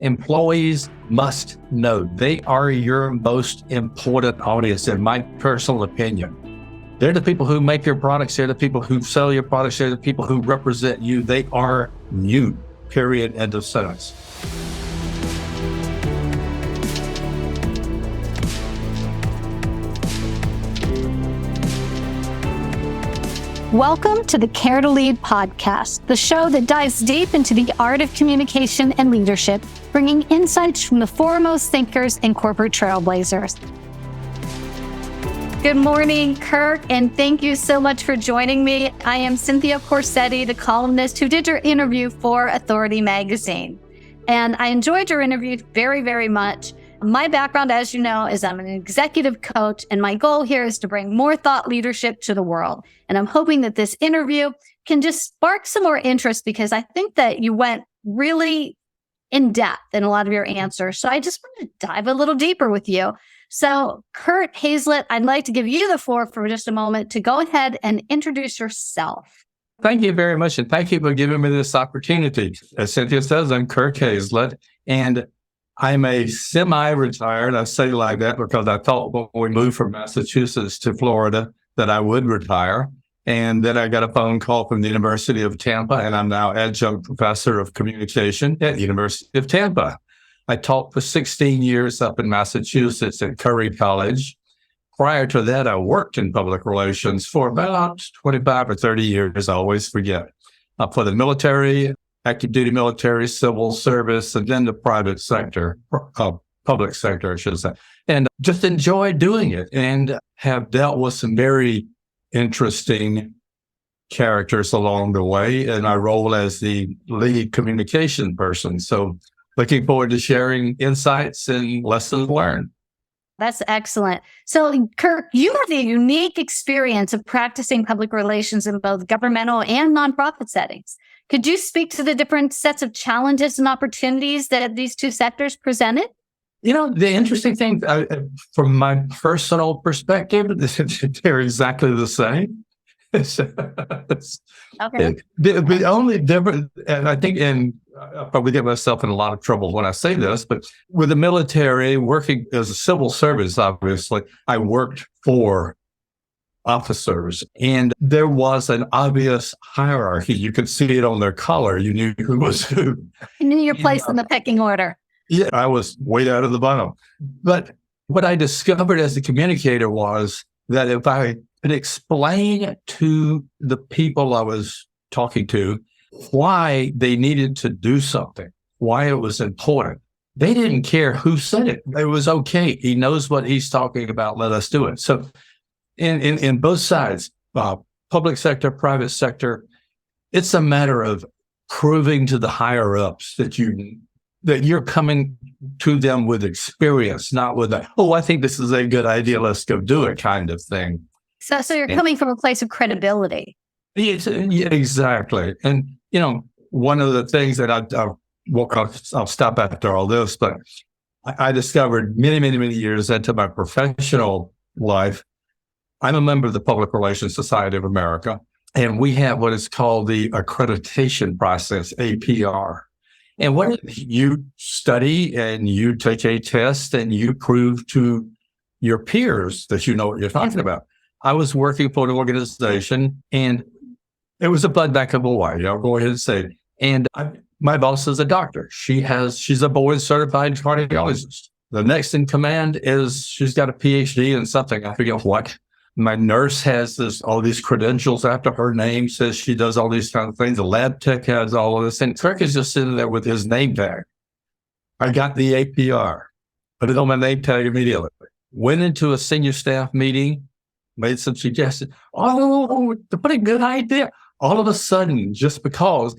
employees must know they are your most important audience, in my personal opinion. They're the people who make your products. They're the people who sell your products. They're the people who represent you. They are you, period, end of sentence. Welcome to the Care to Lead podcast, the show that dives deep into the art of communication and leadership, bringing insights from the foremost thinkers and corporate trailblazers. Good morning, Kirk, and thank you so much for joining me. I am Cynthia Corsetti, the columnist who did your interview for Authority magazine. And I enjoyed your interview very, very much. My background, as you know, is I'm an executive coach, and my goal here is to bring more thought leadership to the world. And I'm hoping that this interview can just spark some more interest, because I think that you went really in depth in a lot of your answers. So I just want to dive a little deeper with you. So Kirk Hazlett, I'd like to give you the floor for just a moment to go ahead and introduce yourself. Thank you very much, and thank you for giving me this opportunity. As Cynthia says, I'm Kirk Hazlett, and I'm a semi-retired. I say like that because I thought when we moved from Massachusetts to Florida that I would retire. And then I got a phone call from the University of Tampa, and I'm now adjunct professor of communication at the University of Tampa. I taught for 16 years up in Massachusetts at Curry College. Prior to that, I worked in public relations for about 25 or 30 years. I always forget. For the military, active duty military, civil service, and then the private sector, public sector, I should say. And just enjoy doing it and have dealt with some very interesting characters along the way in my role as the lead communication person. So looking forward to sharing insights and lessons learned. That's excellent. So, Kirk, you have the unique experience of practicing public relations in both governmental and nonprofit settings. Could you speak to the different sets of challenges and opportunities that these two sectors presented? You know, the interesting thing, from my personal perspective, they're exactly the same. Okay. The only difference, and I think, I'll probably get myself in a lot of trouble when I say this, but with the military, working as a civil service, obviously, I worked for officers, and there was an obvious hierarchy. You could see it on their collar. You knew who was who. You knew your place in the pecking order. Yeah, I was way out of the bottom. But what I discovered as a communicator was that if I could explain to the people I was talking to why they needed to do something, why it was important, they didn't care who said it. It was okay. He knows what he's talking about. Let us do it. So in both sides, public sector, private sector, it's a matter of proving to the higher ups that you're coming to them with experience, not with I think this is a good idea, let's go do it kind of thing. So you're coming from a place of credibility. Yeah, exactly. And, one of the things that I'll stop after all this, but I discovered many, many, many years into my professional life, I'm a member of the Public Relations Society of America, and we have what is called the accreditation process, APR. And what you study and you take a test and you prove to your peers that you know what you're talking about. I was working for an organization, and it was a blood bank of Hawaii. I'll go ahead and say it. And my boss is a doctor. She's a board certified cardiologist. The next in command she's got a PhD in something. I forget what. My nurse has all these credentials after her name, says she does all these kind of things. The lab tech has all of this. And Kirk is just sitting there with his name tag. I got the APR, put it on my name tag immediately. Went into a senior staff meeting, made some suggestions. What a good idea. All of a sudden, just because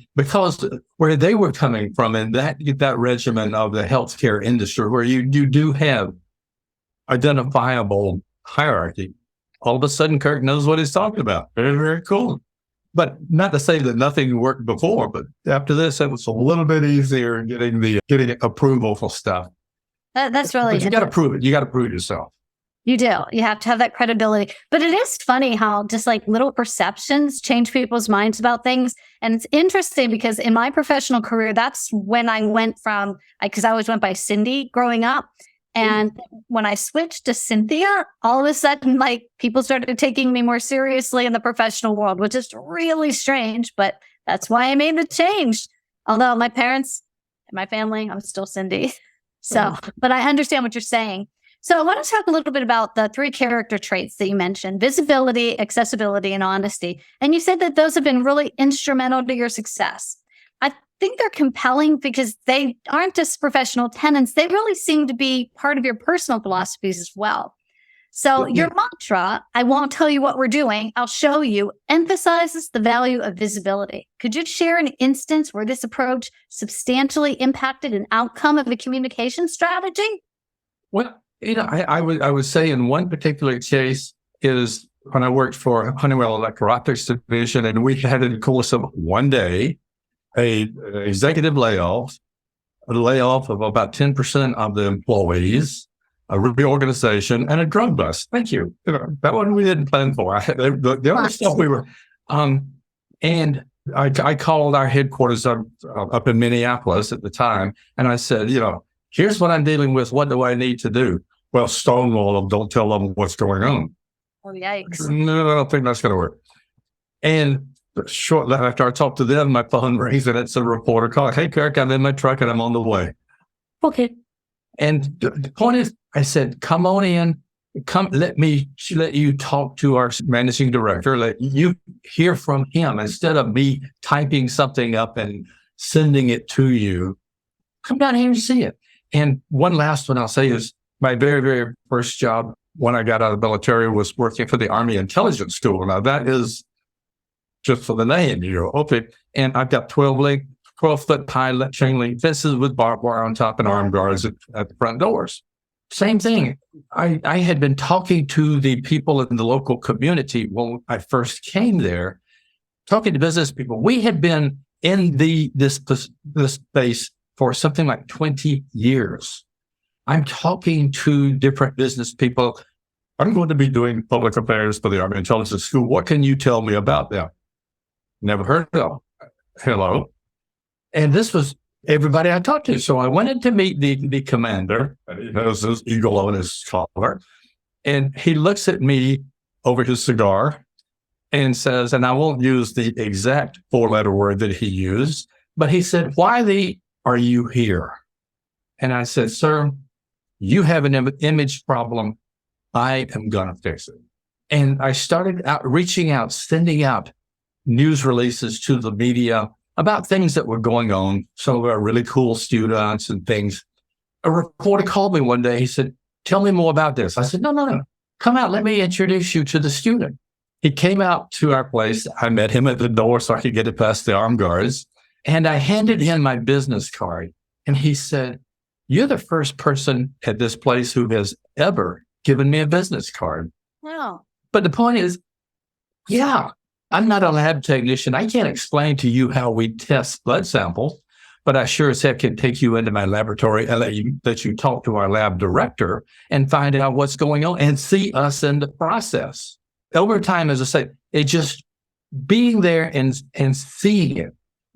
where they were coming from in that regimen of the healthcare industry, where you do have identifiable hierarchy, all of a sudden, Kirk knows what he's talking about. Very, very cool. But not to say that nothing worked before, but after this, it was a little bit easier getting approval for stuff. That's really. But you got to prove it. You got to prove yourself. You do. You have to have that credibility. But it is funny how just like little perceptions change people's minds about things. And it's interesting because in my professional career, that's when I went from, because I always went by Cindy growing up. And when I switched to Cynthia, all of a sudden, like people started taking me more seriously in the professional world, which is really strange. But that's why I made the change. Although my parents, my family, I'm still Cindy. So, but I understand what you're saying. So I want to talk a little bit about the 3 character traits that you mentioned: visibility, accessibility, and honesty. And you said that those have been really instrumental to your success. I think they're compelling because they aren't just professional tenets. They really seem to be part of your personal philosophies as well. So your mantra, "I won't tell you what we're doing, I'll show you," emphasizes the value of visibility. Could you share an instance where this approach substantially impacted an outcome of a communication strategy? Well, I would say in one particular case is when I worked for Honeywell Electro-Optics Division, and we had in the course of one day an executive layoff, a layoff of about 10% of the employees, a reorganization, and a drug bust. Thank you. That one we didn't plan for. The other stuff we were, and I called our headquarters up in Minneapolis at the time, and I said, here's what I'm dealing with. What do I need to do? Well, stonewall them. Don't tell them what's going on. Oh, yikes. No, I don't think that's going to work. And shortly after I talked to them, my phone rings and it's a reporter calling. "Hey, Kirk, I'm in my truck and I'm on the way." Okay. And the point is, I said, "Come on in. Let you talk to our managing director. Let you hear from him instead of me typing something up and sending it to you. Come down here and see it." And one last one I'll say is my very, very first job when I got out of the military was working for the Army Intelligence School. Now that is just for the name, okay. And I've got 12-foot high chain link fences with barbed wire on top and armed guards at the front doors. Same thing. I had been talking to the people in the local community when I first came there, talking to business people. We had been in this space for something like 20 years. I'm talking to different business people. "I'm going to be doing public affairs for the Army Intelligence School. What can you tell me about them?" Never heard of them. Hello. And this was everybody I talked to. So I went in to meet the commander. He has his eagle on his collar. And he looks at me over his cigar and says, and I won't use the exact 4-letter word that he used, but he said, "Why are you here?" And I said, "Sir, you have an image problem. I am going to fix it." And I started reaching out, sending out news releases to the media about things that were going on. Some of our really cool students and things. A reporter called me one day. He said, "Tell me more about this." I said, No. Come out. Let me introduce you to the student. He came out to our place. I met him at the door so I could get it past the armed guards. And I handed him my business card. And he said, "You're the first person at this place who has ever given me a business card." Wow. But the point is, I'm not a lab technician. I can't explain to you how we test blood samples, but I sure as heck can take you into my laboratory and let you talk to our lab director and find out what's going on and see us in the process. Over time, as I say, it just being there and seeing it.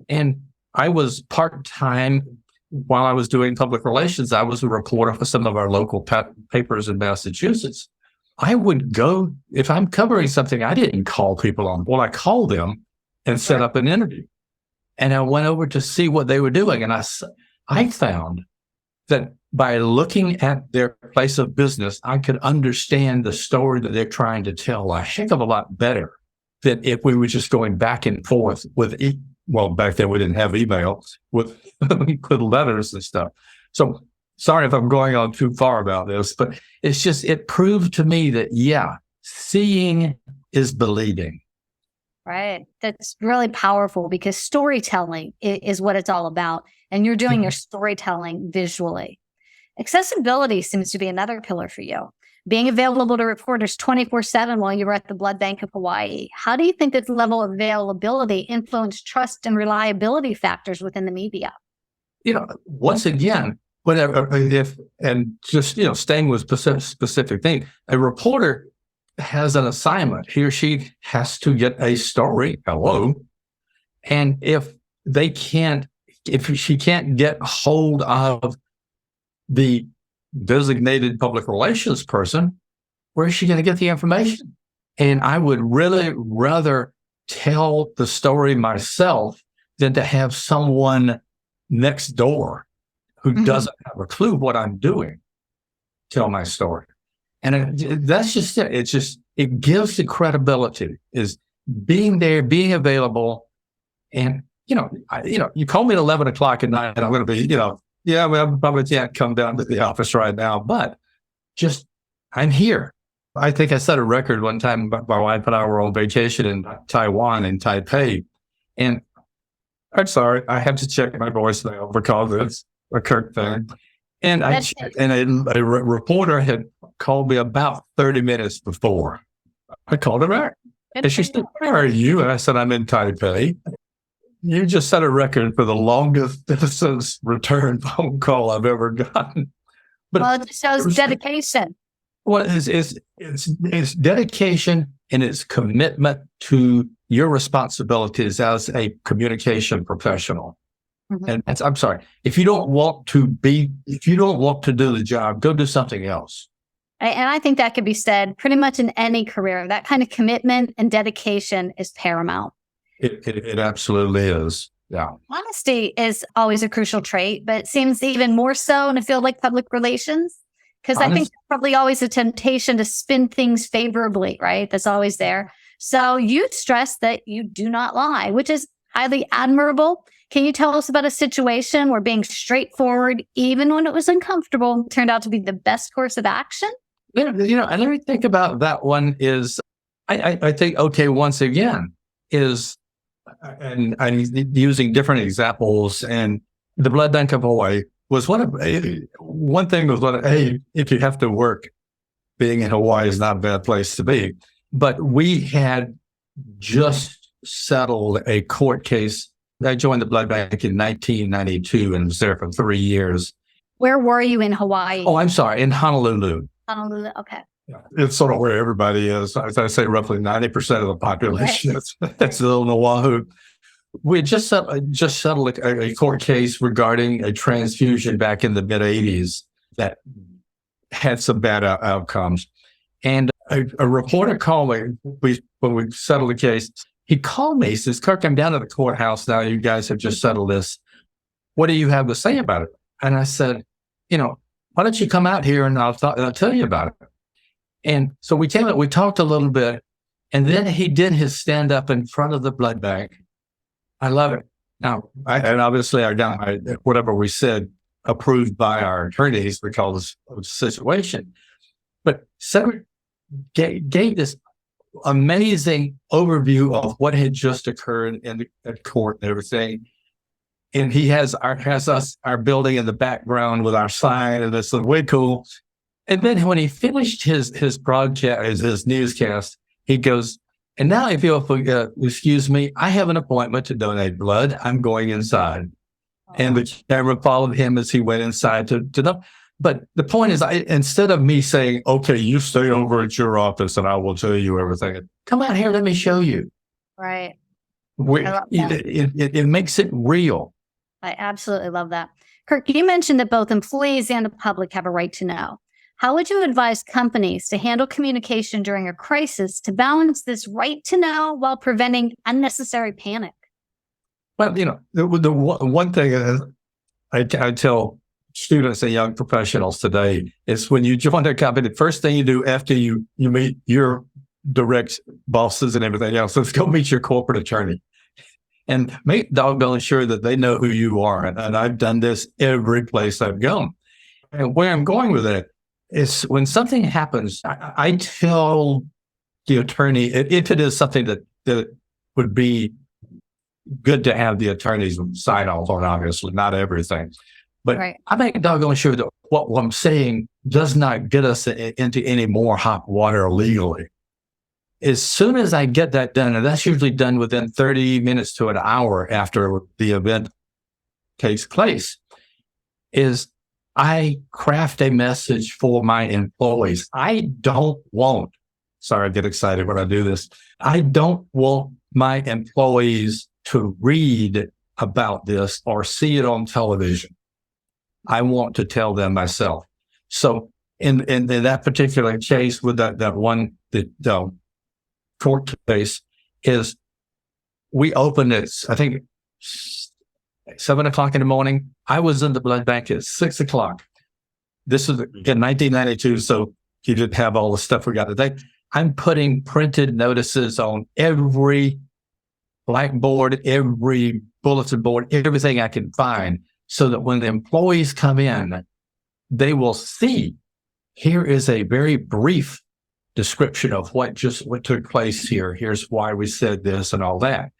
And I was part-time while I was doing public relations. I was a reporter for some of our local papers in Massachusetts. I would go, if I'm covering something, I didn't call people on board. I called them and set up an interview. And I went over to see what they were doing. And I found that by looking at their place of business, I could understand the story that they're trying to tell a heck of a lot better than if we were just going back and forth with, back then we didn't have email, with letters and stuff. So sorry if I'm going on too far about this, but it's just, it proved to me that, seeing is believing. Right. That's really powerful because storytelling is what it's all about. And you're doing your storytelling visually. Accessibility seems to be another pillar for you. Being available to reporters 24/7 while you were at the Blood Bank of Hawaii. How do you think this level of availability influenced trust and reliability factors within the media? Once again, whatever, and just, staying with specific thing, a reporter has an assignment. He or she has to get a story. Hello. And if she can't get hold of the designated public relations person, where is she going to get the information? And I would really rather tell the story myself than to have someone next door who doesn't have a clue what I'm doing tell my story. And that's just it. It's just, it gives the credibility, is being there, being available. And, you call me at 11 o'clock at night and I'm going to be, I probably can't come down to the office right now, but just, I'm here. I think I set a record one time. My wife and I were on vacation in Taiwan, in Taipei. And I'm sorry, I have to check my voicemail because it's a Kirk thing. And a reporter had called me about 30 minutes before. I called her back. And she said, "Where are you?" And I said, "I'm in Taipei." You just set a record for the longest distance return phone call I've ever gotten. But it shows dedication. Well, it's dedication, and it's commitment to your responsibilities as a communication professional. And I'm sorry, if you don't want to do the job, go do something else. And I think that could be said pretty much in any career. That kind of commitment and dedication is paramount. It absolutely is. Yeah. Honesty is always a crucial trait, but it seems even more so in a field like public relations. Because I think there's probably always a temptation to spin things favorably, right? That's always there. So you stress that you do not lie, which is highly admirable. Can you tell us about a situation where being straightforward, even when it was uncomfortable, turned out to be the best course of action? And let me think about that one is, I think, okay, once again, is, and I'm using different examples, and the Blood Bank of Hawaii was one thing was, hey, if you have to work, being in Hawaii is not a bad place to be. But we had just settled a court case. I joined the Blood Bank in 1992 and was there for 3 years. Where were you in Hawaii? Oh, I'm sorry, in Honolulu. Honolulu, okay. Yeah, it's sort of where everybody is. As I say, roughly 90% of the population. Right. That's little Oahu. We had just settled a court case regarding a transfusion back in the mid-'80s that had some bad outcomes. And a reporter called me when we settled the case. He called me, he says, "Kirk, I'm down at the courthouse now. You guys have just settled this. What do you have to say about it?" And I said, "Why don't you come out here and I'll tell you about it." And so we came out, we talked a little bit, and then he did his stand up in front of the blood bank. I love it. Now, and obviously I got whatever we said approved by our attorneys because of the situation. But Senator gave this amazing overview of what had just occurred at court and everything. And he has our building in the background with our sign, and it's way cool. And then when he finished his broadcast, his newscast, he goes, "And now if you'll excuse me, I have an appointment to donate blood. I'm going inside." And the camera followed him as he went inside to know. But the point is, instead of me saying, "Okay, you stay over at your office and I will tell you everything," come out here, let me show you. Right. It makes it real. I absolutely love that. Kirk, you mentioned that both employees and the public have a right to know. How would you advise companies to handle communication during a crisis to balance this right to know while preventing unnecessary panic? Well, the one thing I tell students and young professionals today is when you join a company, the first thing you do after you meet your direct bosses and everything else, let's go meet your corporate attorney and make doggone sure that they know who you are. And I've done this every place I've gone. And where I'm going with it is when something happens, I tell the attorney, if it is something that would be good to have the attorneys sign off on, obviously, not everything. But right. I make doggone sure that what I'm saying does not get us into any more hot water legally. As soon as I get that done, and that's usually done within 30 minutes to an hour after the event takes place, is I craft a message for my employees. Sorry, I get excited when I do this. I don't want my employees to read about this or see it on television. I want to tell them myself. So in that particular case with that one, the court case is we opened it, I think 7:00 in the morning. I was in the blood bank at 6:00. This is in 1992. So you didn't have all the stuff we got today. I'm putting printed notices on every blackboard, every bulletin board, everything I can find, so that when the employees come in, they will see, here is a very brief description of what took place here. Here's why we said this and all that.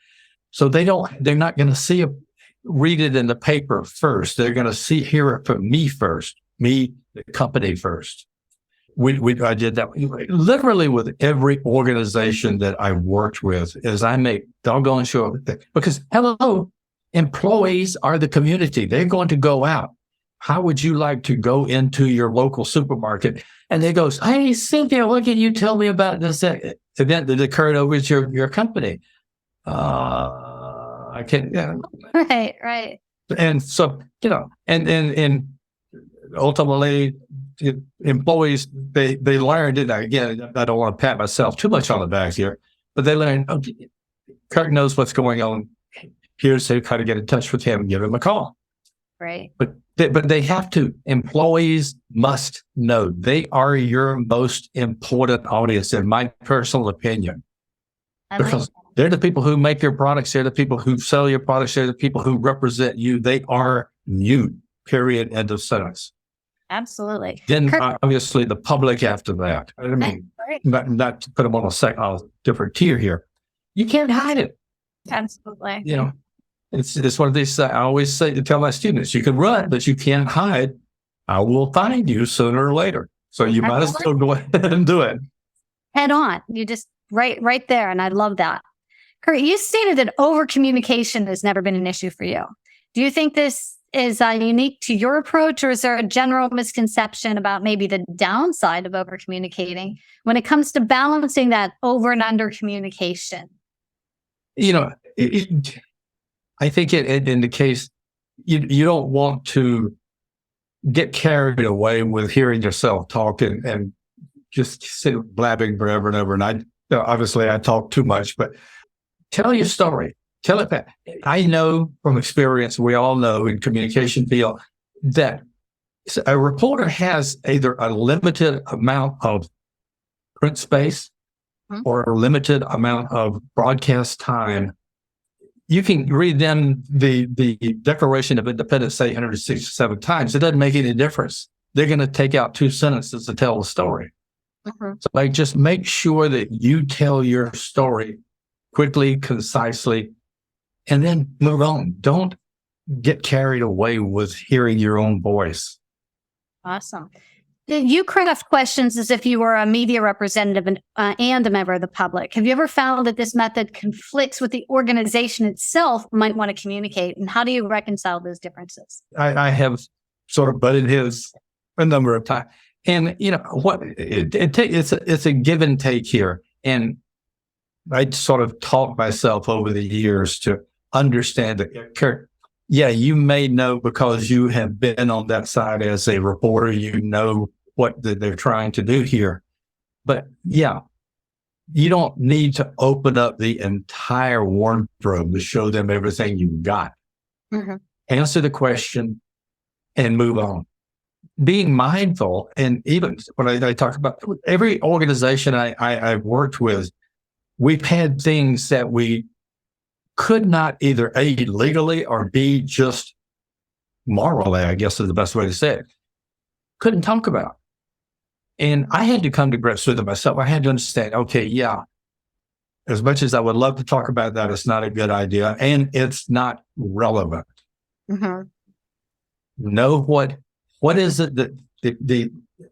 So they're not going to read it in the paper first. They're going to hear it from me first, the company first. I did that literally with every organization that I worked with, is I make doggone sure that, because hello, employees are the community. They're going to go out. How would you like to go into your local supermarket and they goes, hey, Cynthia, what can you tell me about this event that occurred over at your company? I can't. Yeah. Right. And so, and ultimately, employees, they learned it. Again, I don't want to pat myself too much on the back here, but they learned, okay, Kirk knows what's going on. Here's how to get in touch with him and give him a call. Right. But they have to. Employees must know. They are your most important audience, in my personal opinion. Because they're the people who make your products. They're the people who sell your products. They're the people who represent you. They are you, period, end of sentence. Absolutely. Then obviously the public after that. I mean, not to put them on a different tier here. You can't hide it. Absolutely. It's one of these, I always tell my students, you can run, but you can't hide. I will find you sooner or later. So you might as well go ahead and do it. Head on. You just right there. And I love that. Kurt, you stated that over-communication has never been an issue for you. Do you think this is unique to your approach, or is there a general misconception about maybe the downside of over-communicating when it comes to balancing that over and under communication? I think in the case, you don't want to get carried away with hearing yourself talk and just sit blabbing forever and ever. And obviously I talk too much, but tell your story. Tell it back. I know from experience, we all know in communication field, that a reporter has either a limited amount of print space or a limited amount of broadcast time. You can read them the Declaration of Independence 867 times. It doesn't make any difference. They're going to take out 2 sentences to tell the story. So just make sure that you tell your story quickly, concisely, and then move on. Don't get carried away with hearing your own voice. Awesome. You craft questions as if you were a media representative and a member of the public. Have you ever found that this method conflicts with the organization itself might want to communicate? And how do you reconcile those differences? I have sort of butted heads a number of times. And, it's a give and take here. And I sort of taught myself over the years to understand that, Kirk, yeah, you may know because you have been on that side as a reporter, you know what they're trying to do here. But yeah, you don't need to open up the entire wardrobe to show them everything you've got. Answer the question and move on. Being mindful, and even when I talk about every organization I've worked with, we've had things that we could not either A, legally, or B, just morally, I guess is the best way to say it, couldn't talk about. And I had to come to grips with it myself. I had to understand, okay, yeah, as much as I would love to talk about that, it's not a good idea, and it's not relevant. Know what is it that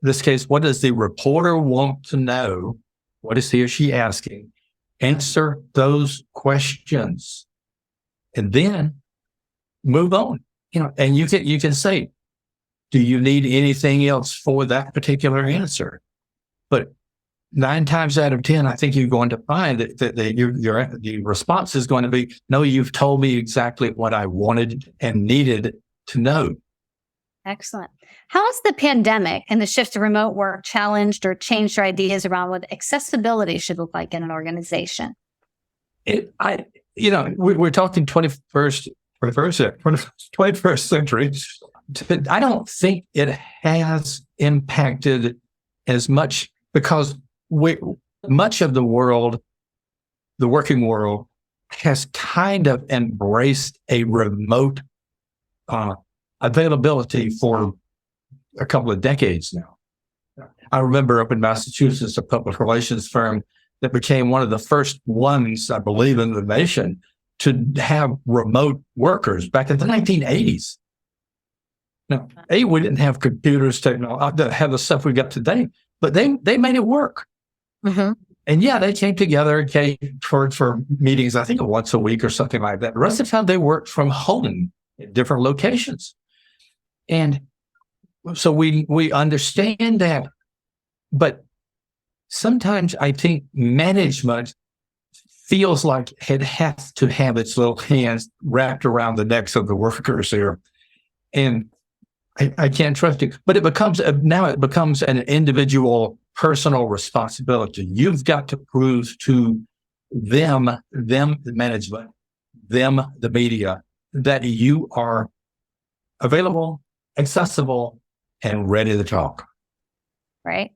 this case, what does the reporter want to know? What is he or she asking? Answer those questions and then move on. And you can say, Do you need anything else for that particular answer? But 9 times out of 10, I think you're going to find that the response is going to be, no, you've told me exactly what I wanted and needed to know. Excellent. How has the pandemic and the shift to remote work challenged or changed your ideas around what accessibility should look like in an organization? We're talking 21st century. I don't think it has impacted as much because much of the world, the working world, has kind of embraced a remote availability for a couple of decades now. I remember up in Massachusetts, a public relations firm that became one of the first ones, I believe, in the nation to have remote workers back in the 1980s. Now, we didn't have computers, technology, that have the stuff we got today, but they made it work. Mm-hmm. And yeah, they came together for meetings, I think once a week or something like that. The rest of the time they worked from home in different locations. And so we understand that. But sometimes I think management feels like it has to have its little hands wrapped around the necks of the workers here. And I can't trust you. But it becomes an individual personal responsibility. You've got to prove to them, the management, them, the media, that you are available, accessible, and ready to talk. Right.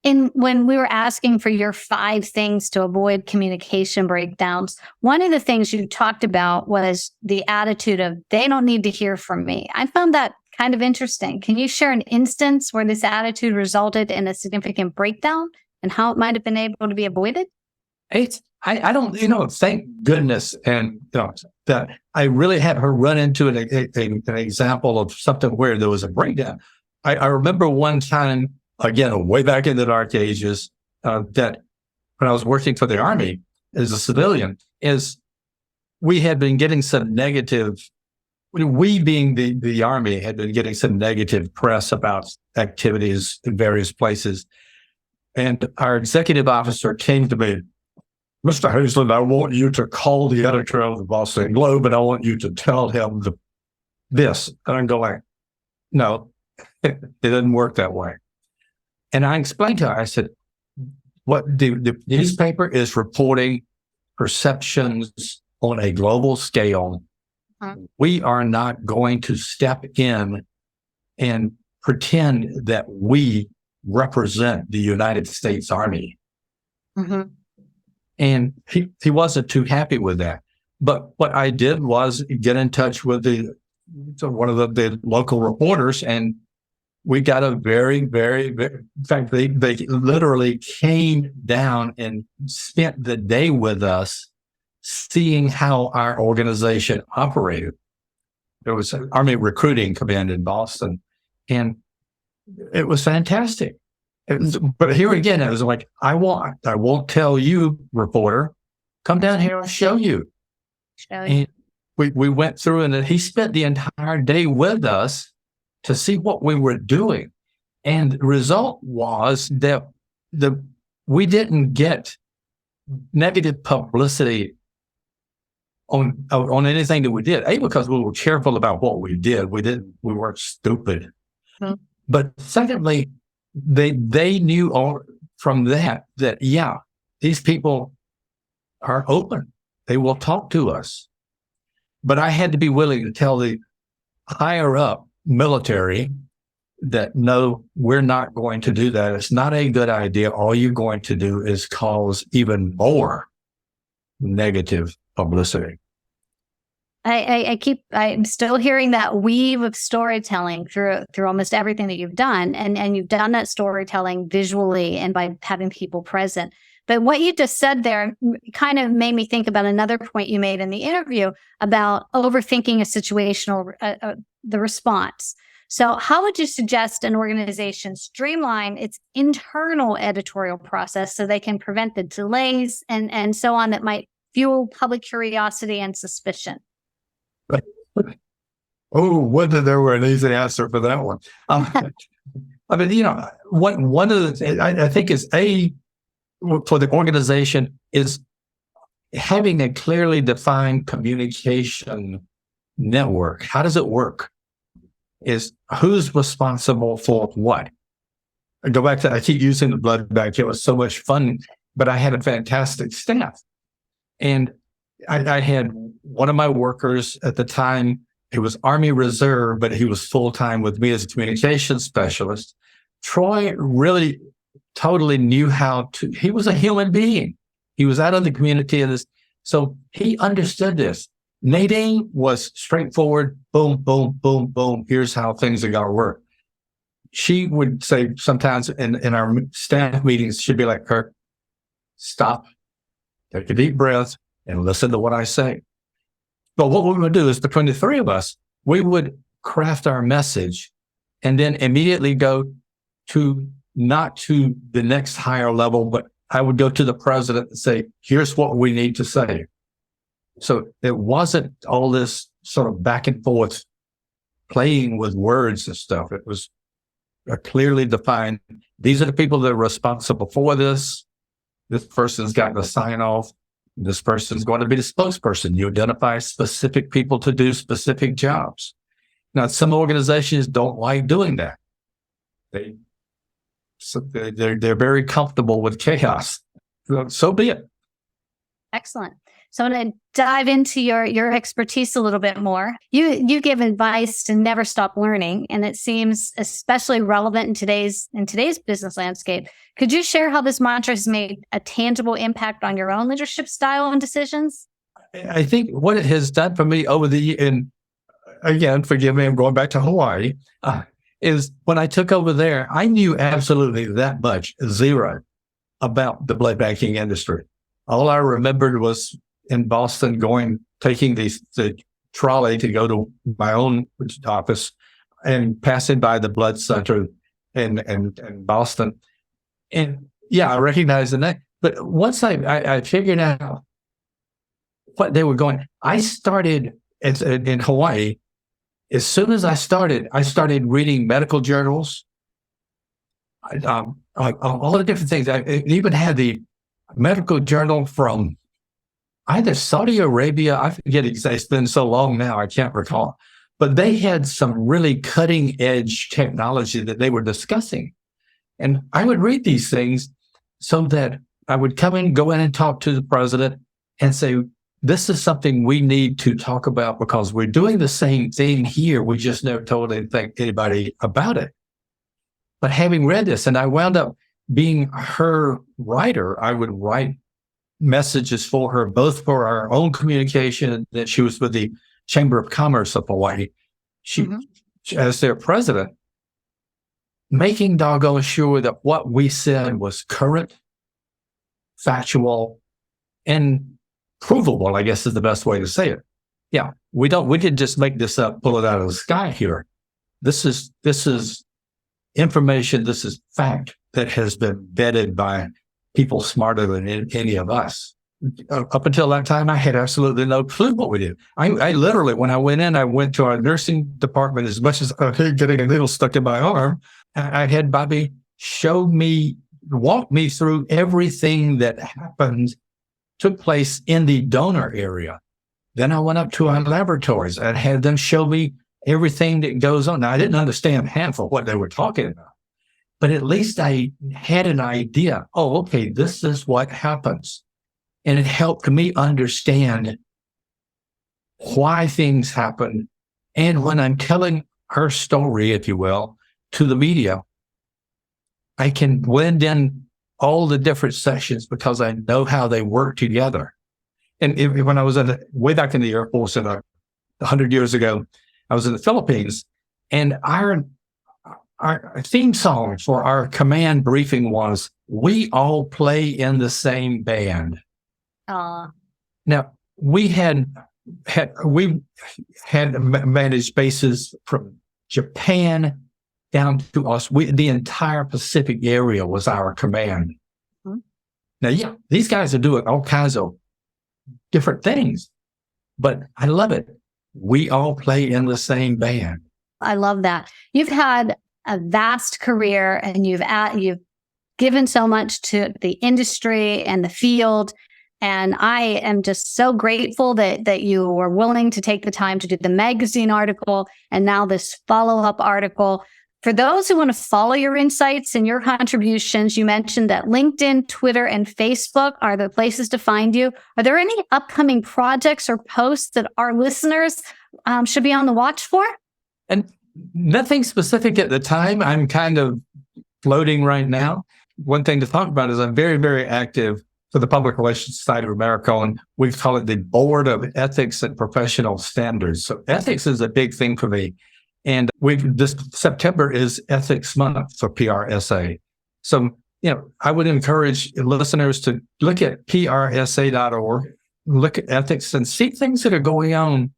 And when we were asking for your 5 things to avoid communication breakdowns, one of the things you talked about was the attitude of, they don't need to hear from me. I found that kind of interesting. Can you share an instance where this attitude resulted in a significant breakdown and how it might have been able to be avoided? I don't, thank goodness. And that I really had her run into an example of something where there was a breakdown. I remember one time, again, way back in the dark ages, that when I was working for the Army as a civilian, we had been getting some negative, we being the Army had been getting some negative press about activities in various places. And our executive officer came to me, Mr. Hazlett, I want you to call the editor of the Boston Globe and I want you to tell him this. And I'm going, no, it didn't work that way. And I explained to her, I said, what the newspaper is reporting perceptions on a global scale. We are not going to step in and pretend that we represent the United States Army. Mm-hmm. And he wasn't too happy with that. But what I did was get in touch with one of the local reporters, and we got a very, very, very, in fact, they literally came down and spent the day with us seeing how our organization operated. There was an Army Recruiting Command in Boston, and it was fantastic. But here again, it was like, I won't tell you, reporter, come down here and show you. And we went through, and he spent the entire day with us to see what we were doing. And the result was that we didn't get negative publicity on anything that we did. Because we were careful about what we did. We weren't stupid. Mm-hmm. But secondly, they knew from that yeah, these people are open. They will talk to us. But I had to be willing to tell the higher up military that no, we're not going to do that. It's not a good idea. All you're going to do is cause even more negative publicity. I'm still hearing that weave of storytelling through almost everything that you've done. And you've done that storytelling visually and by having people present. But what you just said there kind of made me think about another point you made in the interview about overthinking a situational, the response. So how would you suggest an organization streamline its internal editorial process so they can prevent the delays and so on that might fuel public curiosity and suspicion? Oh, whether there were an easy answer for that one. I mean, one of the things I think is for the organization is having a clearly defined communication network. How does it work? Is who's responsible for what? I go back to, I keep using the blood bank. It was so much fun, but I had a fantastic staff. And I had one of my workers at the time, he was Army Reserve, but he was full-time with me as a communications specialist. Troy really totally knew he was a human being. He was out of the community of this. So he understood this. Nadine was straightforward. Boom, boom, boom, boom. Here's how things are going to work. She would say sometimes in our staff meetings, she'd be like, Kirk, stop, take a deep breath, and listen to what I say. But what we would do is between the three of us, we would craft our message and then immediately go not to the next higher level, but I would go to the president and say, here's what we need to say. So it wasn't all this sort of back and forth playing with words and stuff. It was a clearly defined, these are the people that are responsible for this. This person's got to sign off. This person's going to be the spokesperson. You identify specific people to do specific jobs. Now, some organizations don't like doing that. They're very comfortable with chaos. So be it. Excellent. So I'm going to dive into your expertise a little bit more. You give advice to never stop learning, and it seems especially relevant in today's business landscape. Could you share how this mantra has made a tangible impact on your own leadership style and decisions? I think what it has done for me over and again, forgive me, I'm going back to Hawaii, is when I took over there, I knew absolutely that much, zero, about the blood banking industry. All I remembered was in Boston taking the trolley to go to my own office and passing by the blood center in Boston. And yeah, I recognized the name. But once I figured out what they were going, I started in Hawaii. As soon as I started reading medical journals, all the different things. I even had the medical journal from either Saudi Arabia. I forget exactly. It's been so long now, I can't recall. But they had some really cutting edge technology that they were discussing. And I would read these things so that I would go in and talk to the president and say, this is something we need to talk about because we're doing the same thing here. We just never told anybody about it. But having read this, and I wound up being her writer, I would write messages for her, both for our own communication, that she was with the Chamber of Commerce of Hawaii. She, as their president, making doggone sure that what we said was current, factual, and provable, I guess is the best way to say it. Yeah, we didn't just make this up, pull it out of the sky here. This is information, this is fact that has been vetted by people smarter than any of us. Up until that time, I had absolutely no clue what we did. I literally, when I went in, I went to our nursing department as much as I hate getting a needle stuck in my arm. I had Bobby walk me through everything that took place in the donor area. Then I went up to our laboratories and had them show me everything that goes on. Now, I didn't understand half of what they were talking about, but at least I had an idea. Oh, okay, this is what happens. And it helped me understand why things happen. And when I'm telling her story, if you will, to the media, I can blend in all the different sections because I know how they work together. And when I was way back in the Air Force 100 years ago, I was in the Philippines, and our theme song for our command briefing was, "We all play in the same band." Now, we had managed bases from Japan down to us. The entire Pacific area was our command. Now, yeah, these guys are doing all kinds of different things, but I love it we all play in the same band. I love that. You've had a vast career and you've given so much to the industry and the field. And I am just so grateful that you were willing to take the time to do the magazine article and now this follow-up article. For those who want to follow your insights and your contributions, you mentioned that LinkedIn, Twitter, and Facebook are the places to find you. Are there any upcoming projects or posts that our listeners should be on the watch for? And nothing specific at the time. I'm kind of floating right now. One thing to talk about is I'm very, very active for the Public Relations Society of America, and we call it the Board of Ethics and Professional Standards. So ethics is a big thing for me. And this September is Ethics Month for PRSA. So, I would encourage listeners to look at PRSA.org, look at ethics and see things that are going on,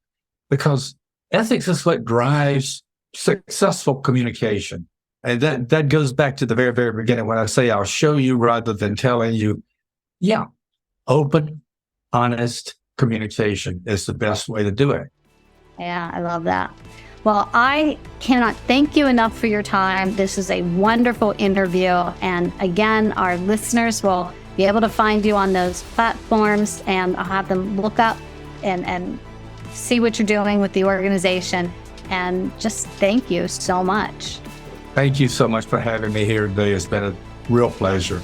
because ethics is what drives successful communication. And that goes back to the very, very beginning when I say I'll show you rather than telling you. Yeah, open, honest communication is the best way to do it. Yeah, I love that. Well, I cannot thank you enough for your time. This is a wonderful interview. And again, our listeners will be able to find you on those platforms, and I'll have them look up and see what you're doing with the organization. And just thank you so much. Thank you so much for having me here today. It's been a real pleasure.